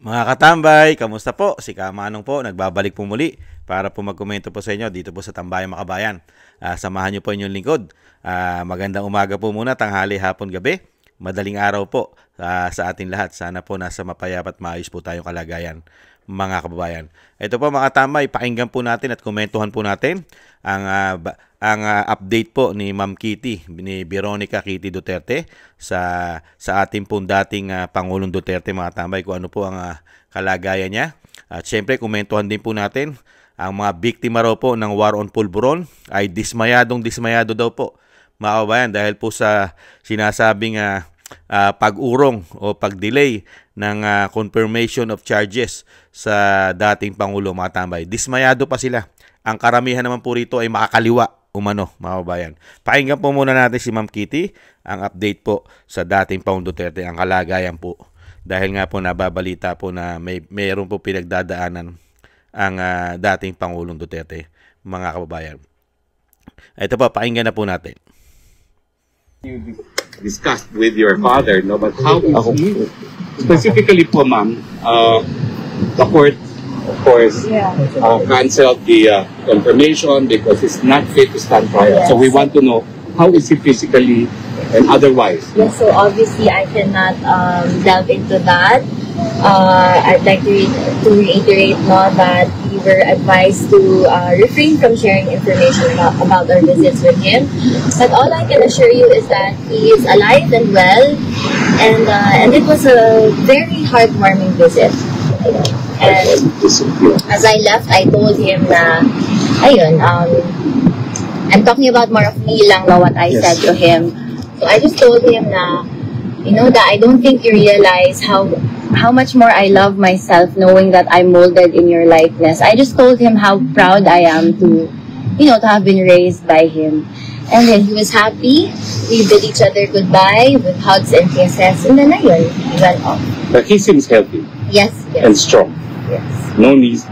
Mga katambay, kamusta po? Si Kamanong po, nagbabalik po muli para po magkomento po sa inyo dito po sa Tambayang Makabayan. Samahan niyo po inyong lingkod. Magandang umaga po muna, tanghali, hapon, gabi. Madaling araw po sa ating lahat. Sana po nasa mapayapat maayos po tayong kalagayan, mga kababayan. Ito po mga katambay, pakinggan po natin at komentuhan po natin ang update po ni Ma'am Kitty, ni Veronica Kitty Duterte sa ating pong dating Pangulong Duterte, mga tambay, kung ano po ang kalagayan niya. At syempre, komentuhan din po natin ang mga biktima raw po ng War on Pulburon ay dismayado daw po, mga kababayan, dahil po sa sinasabing pag-urong o pag-delay ng confirmation of charges sa dating Pangulo, mga tambay. Dismayado pa sila. Ang karamihan naman po rito ay makakaliwa umano, mga kababayan. Pakinggan po muna natin si Ma'am Kitty, ang update po sa dating Pangulong Duterte, ang kalagayan po. Dahil nga po nababalita po na mayroon po pinagdadaanan ang dating Pangulong Duterte, mga kababayan. Ito po, pakinggan na po natin. You discussed with your father, no? But how is he? Specifically po, ma'am, the court, of course, canceled the confirmation because it's not fit to stand trial. Yes. So we want to know, how is he physically and otherwise? Yes, so obviously I cannot delve into that. I'd like to reiterate that we were advised to refrain from sharing information about our visits with him. But all I can assure you is that he is alive and well, and it was a very heartwarming visit. And as I left, I told him na, ayun, I'm talking about more of me lang na what I said to him. So I just told him na, that I don't think you realize how much more I love myself knowing that I'm molded in your likeness. I just told him how proud I am to have been raised by him. And then he was happy. We bid each other goodbye with hugs and kisses. And then ayun, he went off. But he seems healthy Yes. and strong. Yes.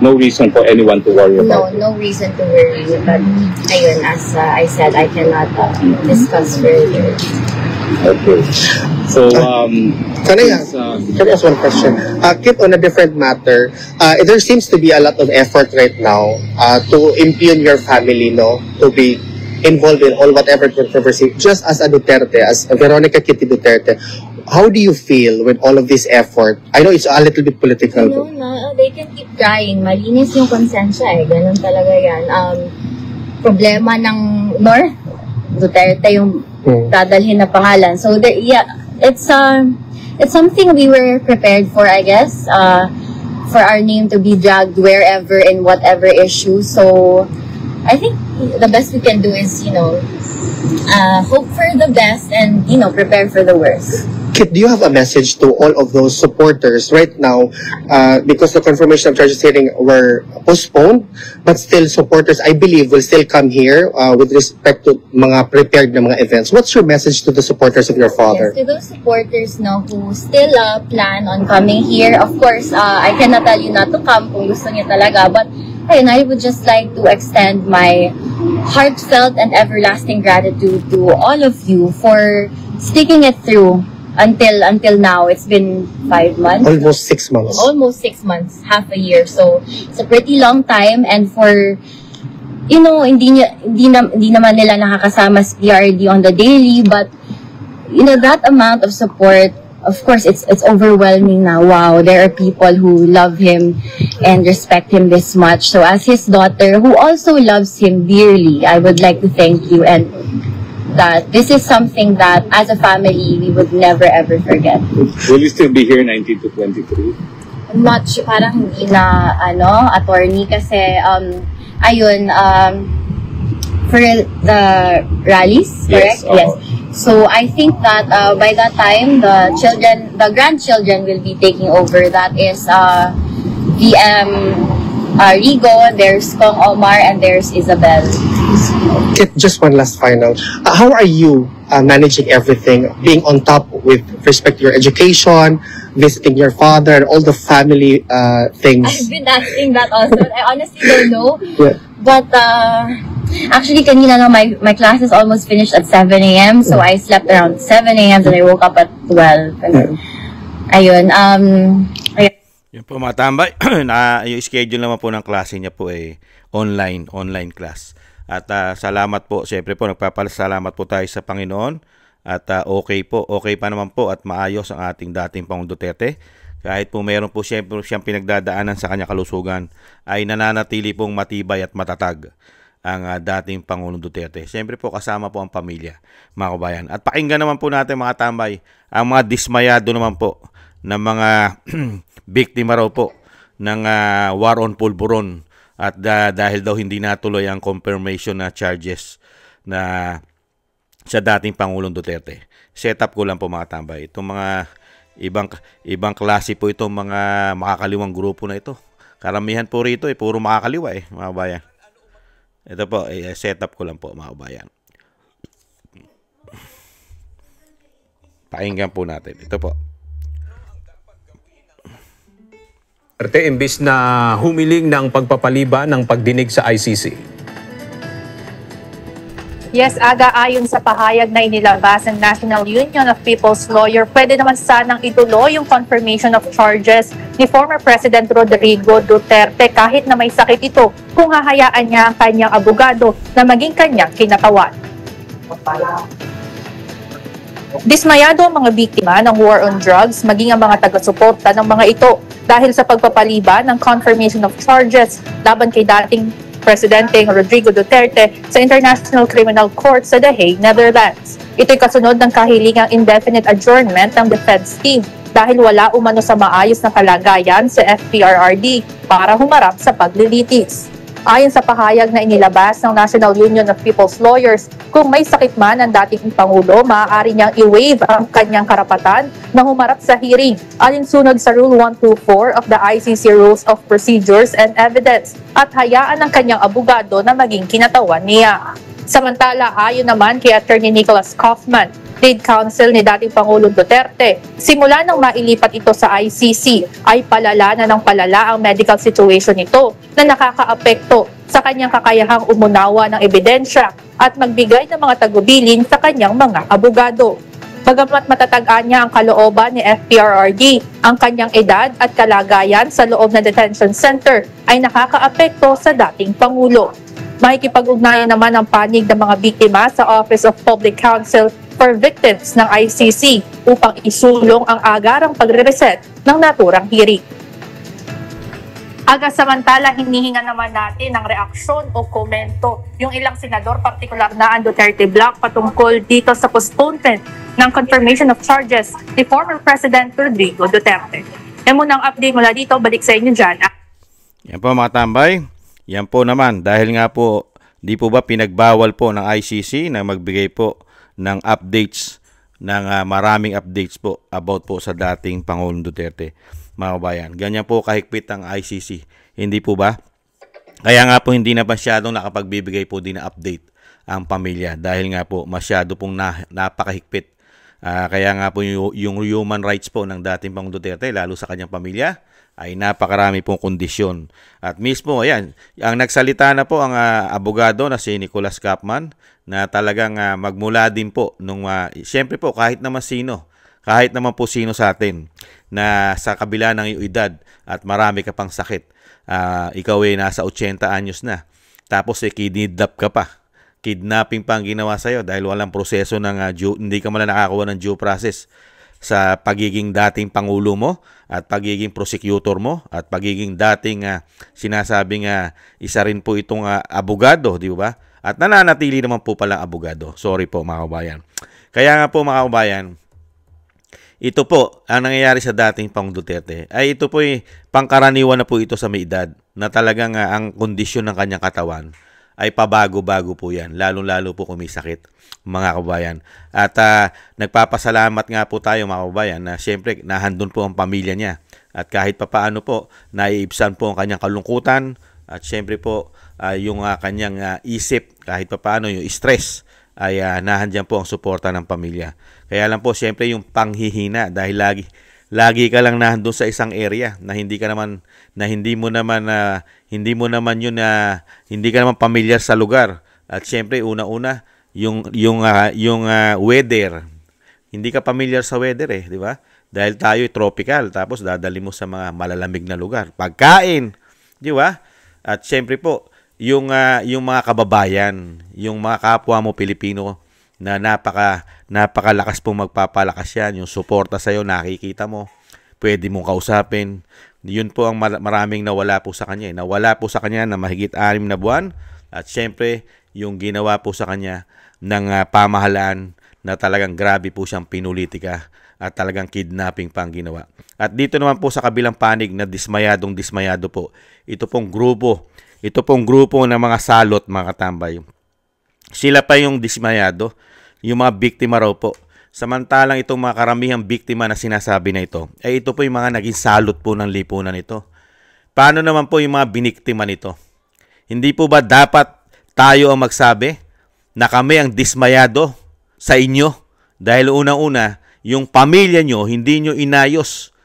No reason for anyone to worry about it. No reason to worry. But ayun, as I said, I cannot discuss further. Okay. So, Can I ask one question? Kit, on a different matter, there seems to be a lot of effort right now to impugn your family, to be involved in all whatever controversy. Just as a Duterte, as Veronica Kitty Duterte, how do you feel with all of this effort? I know it's a little bit political. They can keep trying. Malinis yung konsensya Ganun talaga yan. Problema ng North, Duterte yung dadalhin na pangalan. So, it's something we were prepared for, I guess, for our name to be dragged wherever in whatever issue. So, I think the best we can do is, hope for the best and, prepare for the worst. Kit, do you have a message to all of those supporters right now, because the confirmation of charges hearing were postponed, but still supporters, I believe, will still come here with respect to mga prepared na mga events. What's your message to the supporters of your father? Yes, to those supporters who still plan on coming here, of course, I cannot tell you not to come kung gusto niyo talaga, but I would just like to extend my heartfelt and everlasting gratitude to all of you for sticking it through until now. It's been 5 months. Almost 6 months. Almost 6 months, half a year. So it's a pretty long time, and for hindi naman nila nakakasama sa PRD on the daily, but that amount of support, of course, it's overwhelming now. Wow, there are people who love him and respect him this much. So as his daughter, who also loves him dearly, I would like to thank you, and that this is something that as a family we would never ever forget. Will you still be here 19 to 23? I'm not sure, parang hindi na attorney kasi for the rallies, correct? Yes. So I think that by that time the grandchildren will be taking over. That is VM Rigo, there's Kong Omar, and there's Isabel. Kit, just one last final. How are you managing everything, being on top with respect to your education, visiting your father, and all the family things? I've been asking that also. I honestly don't know. Yeah. But actually, kanina my class is almost finished at 7 a.m. So I slept around 7 a.m. and I woke up at 12. And, ayun. Yun po mga tambay, na yung schedule naman po ng klase niya po ay online class. At salamat po, siyempre po nagpapasalamat po tayo sa Panginoon at okay pa naman po at maayos ang ating dating Pangulong Duterte. Kahit po meron po siyempre siyang pinagdadaanan sa kanyang kalusugan, ay nananatili pong matibay at matatag ang dating Pangulong Duterte. Siyempre po kasama po ang pamilya, mga kabayan. At pakinggan naman po natin mga tambay, ang mga dismayado naman po ng mga biktima raw po ng war on pulburon at dahil daw hindi natuloy ang confirmation na charges na sa dating Pangulong Duterte. Set up ko lang po mga tambay. Itong mga ibang klase po itong mga makakaliwang grupo na ito. Karamihan po rito puro makakaliwa mga bayan. Ito po, set up ko lang po mga bayan. Pakinggan po natin. Ito po. Imbis na humiling ng pagpapaliban ng pagdinig sa ICC. Yes, Aga, ayon sa pahayag na inilabas ng National Union of People's Lawyer, pwede naman sanang ituloy yung confirmation of charges ni former President Rodrigo Duterte kahit na may sakit ito kung hahayaan niya ang kanyang abogado na maging kanyang kinatawan. Dismayado ang mga biktima ng war on drugs, maging ang mga taga-suporta ng mga ito dahil sa pagpapaliban ng confirmation of charges laban kay dating Presidente Rodrigo Duterte sa International Criminal Court sa The Hague, Netherlands. Ito'y kasunod ng kahilingang indefinite adjournment ng defense team dahil wala umano sa maayos na kalagayan sa FPRRD para humarap sa paglilitis. Ayon sa pahayag na inilabas ng National Union of People's Lawyers, kung may sakit man ang dating Pangulo, maaari niyang i-waive ang kanyang karapatan na humarap sa hearing alinsunod sa Rule 124 of the ICC Rules of Procedures and Evidence at hayaan ang kanyang abogado na maging kinatawan niya. Samantala, ayon naman kay Attorney Nicholas Kaufman, lead counsel ni dating Pangulong Duterte, simula nang mailipat ito sa ICC ay palala na ng palala ang medical situation nito na nakakaapekto sa kanyang kakayahang umunawa ng ebidensya at magbigay ng mga tagubilin sa kanyang mga abogado. Bagamat matatagaan niya ang kalooban ni FPRRD, ang kanyang edad at kalagayan sa loob ng detention center ay nakakaapekto sa dating Pangulo. Makikipag-ugnayan naman ang panig ng mga biktima sa Office of Public Counsel for Victims ng ICC upang isulong ang agarang pagre-reset ng naturang hearing. Aga, samantala, hinihinga naman natin ng reaksyon o komento yung ilang senador, partikular na ang Duterte Bloc, patungkol dito sa postponement ng confirmation of charges ni former President Rodrigo Duterte. Yan muna ang update mula dito. Balik sa inyo dyan. Yan po mga tambay. Yan po naman. Dahil nga po, di po ba pinagbawal po ng ICC na magbigay po ng updates, ng maraming updates po about po sa dating Pangulong Duterte, mga kabayan. Ganyan po kahigpit ang ICC. Hindi po ba? Kaya nga po hindi na masyadong nakapagbibigay po din na update ang pamilya dahil nga po masyado pong napakahigpit. Kaya nga po yung human rights po ng dating Pangulong Duterte, lalo sa kanyang pamilya, ay napakarami pong kondisyon. At mismo, ayan, ang nagsalita na po ang abogado na si Nicholas Kaufman na talagang magmula din po nung, siyempre po kahit naman po sino sa atin na sa kabila ng iyong edad at marami ka pang sakit, ikaw ay nasa 80 anyos na, tapos kidnap ka pa. Kidnapping pa ang ginawa sa'yo dahil walang proseso ng hindi ka man nakakuha ng due process sa pagiging dating Pangulo mo at pagiging prosecutor mo at pagiging dating sinasabing isa rin po itong abogado, di ba? At nananatili naman po pala abogado. Sorry po mga kabayan. Kaya nga po mga kabayan, ito po ang nangyayari sa dating Pangulong Duterte ay ito po pangkaraniwan na po ito sa may edad na talagang ang kondisyon ng kanyang katawan ay pabago-bago po yan, lalong-lalo po kung may sakit, mga kabayan. At nagpapasalamat nga po tayo mga kabayan na siyempre nahandun po ang pamilya niya at kahit papaano po naiibsan po ang kanyang kalungkutan at siyempre po yung kanyang isip, kahit papaano yung stress ay nahandyan po ang suporta ng pamilya. Kaya lang po siyempre yung panghihina dahil lagi ka lang nahandun sa isang area na hindi ka naman hindi ka naman pamilyar sa lugar. At siyempre una-una yung weather. Hindi ka pamilyar sa weather di ba? Dahil tayo tropical, tapos dadali mo sa mga malalamig na lugar. Pagkain, di ba? At syempre po, yung mga kababayan, yung mga kapwa mo Pilipino na napakalakas pong magpapalakas yan, yung suporta sa'yo, nakikita mo, pwede mong kausapin. Yun po ang maraming nawala po sa kanya. Nawala po sa kanya na mahigit 6 na buwan. At syempre, yung ginawa po sa kanya ng pamahalaan na talagang grabe po siyang pinulitika at talagang kidnapping pang ginawa. At dito naman po sa kabilang panig na dismayado po, ito pong grupo ng mga salot, mga katambay. Sila pa yung dismayado, yung mga biktima raw po. Samantalang itong mga karamihang biktima na sinasabi na ito, ay ito po yung mga naging salot po ng lipunan ito. Paano naman po yung mga biniktima nito? Hindi po ba dapat tayo ang magsabi na kami ang dismayado sa inyo? Dahil unang-una, yung pamilya nyo, hindi nyo inayos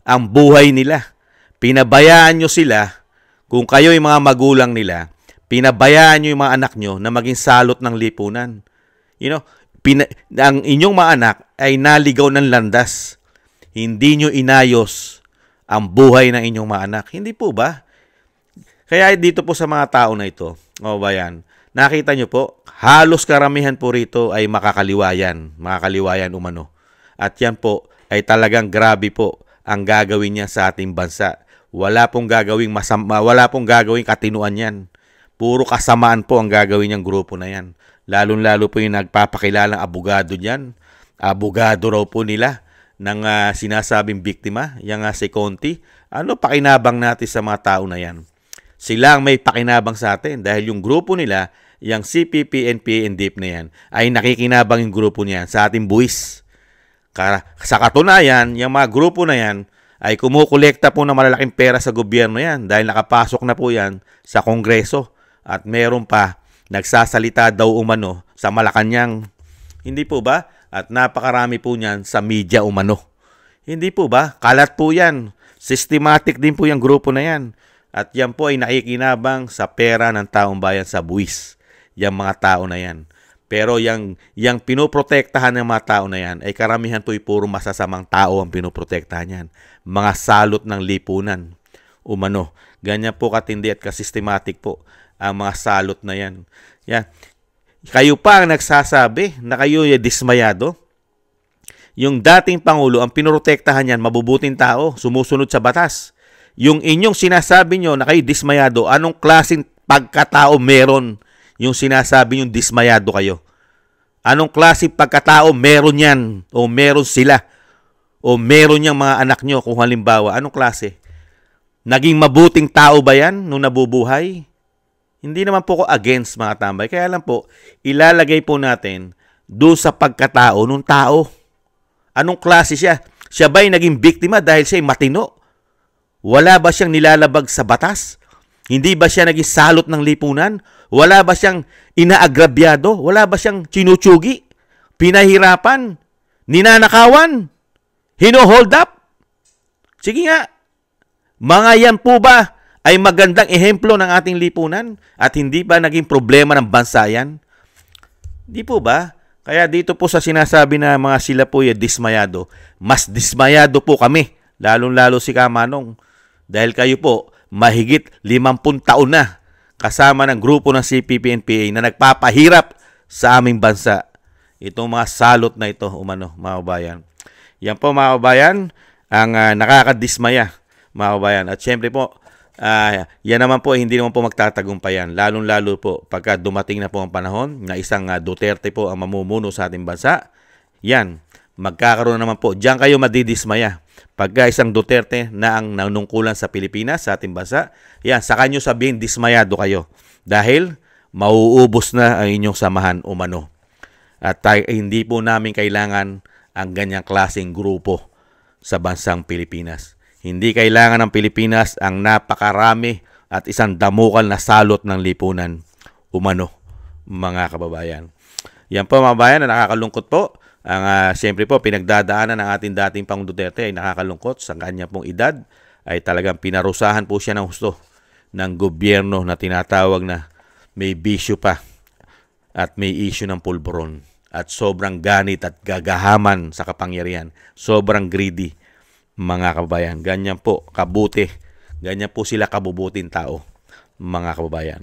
ang buhay nila. Pinabayaan nyo sila, kung kayo yung mga magulang nila, pinabayaan nyo yung mga anak nyo na maging salot ng lipunan. Ang inyong mga anak ay naligaw ng landas. Hindi nyo inayos ang buhay ng inyong mga anak. Hindi po ba? Kaya dito po sa mga tao na ito, bayan, nakita nyo po, halos karamihan po rito ay makakaliwayan umano. At yan po ay talagang grabe po ang gagawin niya sa ating bansa. Wala pong gagawing katinuan yan. Puro kasamaan po ang gagawin niyang grupo na yan. Lalo-lalo po yung nagpapakilalang abogado niyan. Abogado raw po nila ng sinasabing biktima, yung si Conti. Ano pakinabang natin sa mga tao na yan? Sila ang may pakinabang sa atin dahil yung grupo nila, yung CPP, NPA, and DIP na yan, ay nakikinabang yung grupo niyan sa ating buwis. Sa katunayan, yung mga grupo na yan ay kumukolekta po ng malalaking pera sa gobyerno yan dahil nakapasok na po yan sa Kongreso at meron pa nagsasalita daw umano sa Malacanang. Hindi po ba? At napakarami po niyan sa media umano. Hindi po ba? Kalat po yan. Systematic din po yung grupo na yan. At yan po ay nakikinabang sa pera ng taong bayan sa buwis. Yung mga tao na yan. Pero yung pinoprotektahan ng mga tao na yan ay karamihan po ay puro masasamang tao ang pinoprotektahan yan. Mga salot ng lipunan. Umano. Ganyan po katindi at kasystematic po ang mga salot na yan. Yan. Kayo pa ang nagsasabi na kayo ay dismayado. Yung dating Pangulo, ang pinoprotektahan yan, mabubuting tao, sumusunod sa batas. Yung inyong sinasabi nyo na kayo dismayado, anong klaseng pagkatao meron yung sinasabi nyo dismayado kayo? Anong klaseng pagkatao meron yan? O meron sila? O meron yung mga anak nyo kung halimbawa? Anong klase? Naging mabuting tao ba yan nung nabubuhay? Hindi naman po ko against, mga tambay. Kaya lang po, ilalagay po natin doon sa pagkatao nung tao. Anong klase siya? Siya ba'y naging biktima dahil siya'y matino? Wala ba siyang nilalabag sa batas? Hindi ba siya naging salot ng lipunan? Wala ba siyang inaagrabyado? Wala ba siyang chinuchugi? Pinahirapan? Ninanakawan? Hino-hold up? Sige nga. Mga yan po ba ay magandang ehemplo ng ating lipunan at hindi ba naging problema ng bansa yan? Di po ba? Kaya dito po sa sinasabi na mga sila po ay dismayado, mas dismayado po kami, lalong-lalo si Kamanong. Dahil kayo po, mahigit 50 taon na kasama ng grupo ng CPP-NPA na nagpapahirap sa aming bansa. Itong mga salot na ito, umano, mga kabayan. Yan po, mga kabayan, ang nakakadismaya, mga kabayan. At syempre po, yan naman po, hindi naman po magtatagumpayan. Lalong-lalo po, pagka dumating na po ang panahon na isang Duterte po ang mamumuno sa ating bansa, yan, magkakaroon naman po. Diyan kayo madidismaya. Pagka isang Duterte na ang nanungkulan sa Pilipinas, sa ating bansa, yan, saka nyo sabihin, dismayado kayo. Dahil, mauubos na ang inyong samahan umano. At hindi po namin kailangan ang ganyang klaseng grupo sa bansang Pilipinas. Hindi kailangan ng Pilipinas ang napakarami at isang damukal na salot ng lipunan umano, mga kababayan. Yan po, mga kababayan, na nakakalungkot po. Siyempre po, pinagdadaanan ng ating dating Pangulong Duterte ay nakakalungkot sa kanya pong edad. Ay talagang pinarusahan po siya ng husto ng gobyerno na tinatawag na may bisyo pa at may issue ng pulburon. at sobrang ganit at gagahaman sa kapangyarihan. Sobrang greedy, mga kababayan. Ganyan po, kabuti. Ganyan po sila kabubuting tao, mga kababayan.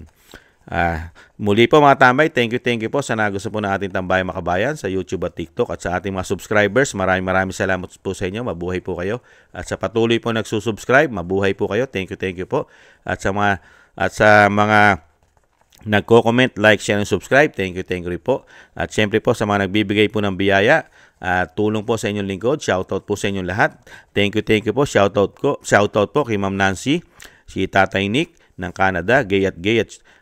Muli po mga tambay, thank you po sa nagusto po ng ating Tambayang Makabayan sa YouTube at TikTok, at sa ating mga subscribers, maraming salamat po sa inyo. Mabuhay po kayo. At sa patuloy po nagsusubscribe, mabuhay po kayo. Thank you po. At sa mga nagko-comment, like, share, and subscribe, thank you rin po. At syempre po sa mga nagbibigay po ng biyaya, tulong po sa inyong lingkod, shoutout po sa inyong lahat. Thank you po. Shoutout po kay Ma'am Nancy, si Tatay Nick ng Canada, Gay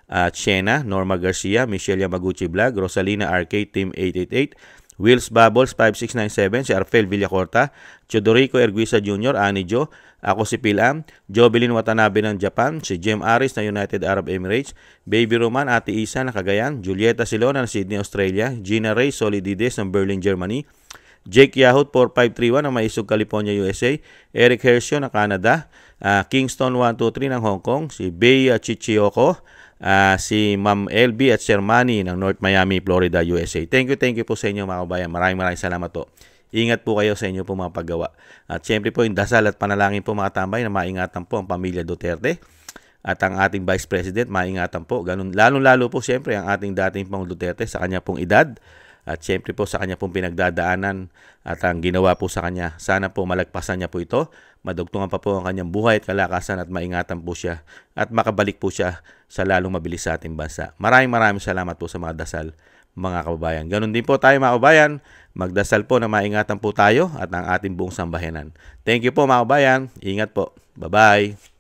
at Shena, Norma Garcia, Michelle Yamaguchi Vlog, Rosalina RK, Team 888, Wills Bubbles 5697, si Arfel Villacorta, Chodorico Erguisa Jr., Ani Jo, ako si Pilam, Jovelyn Watanabe ng Japan, si Jem Aris na United Arab Emirates, Baby Roman, Ate Isa na Cagayan, Julieta Silona ng Sydney, Australia, Gina Ray Solidides ng Berlin, Germany, Jake Yahoo 4531 ng Maisog, California, USA, Eric Hershio ng Canada, Kingston 123 ng Hong Kong, si Bey Chichioko, si Ma'am LB at Shermani ng North Miami, Florida, USA. Thank you po sa inyo mga kabayan. Maraming salamat po. Ingat po kayo sa inyo po mga paggawa. At syempre po yung dasal at panalangin po mga tambay na maingatan po ang pamilya Duterte at ang ating Vice President, maingatan po. Ganun, lalo po syempre ang ating dating Pangulong Duterte sa kanya pong edad at syempre po sa kanya pong pinagdadaanan at ang ginawa po sa kanya. Sana po malagpasan niya po ito, madugtungan pa po ang kanyang buhay at kalakasan at maingatan po siya at makabalik po siya sa lalong mabilis sa ating bansa. Maraming salamat po sa mga dasal mga kababayan. Ganun din po tayo mga kababayan, magdasal po na maingatan po tayo at ang ating buong sambayanan. Thank you po mga kababayan. Ingat po. Bye-bye.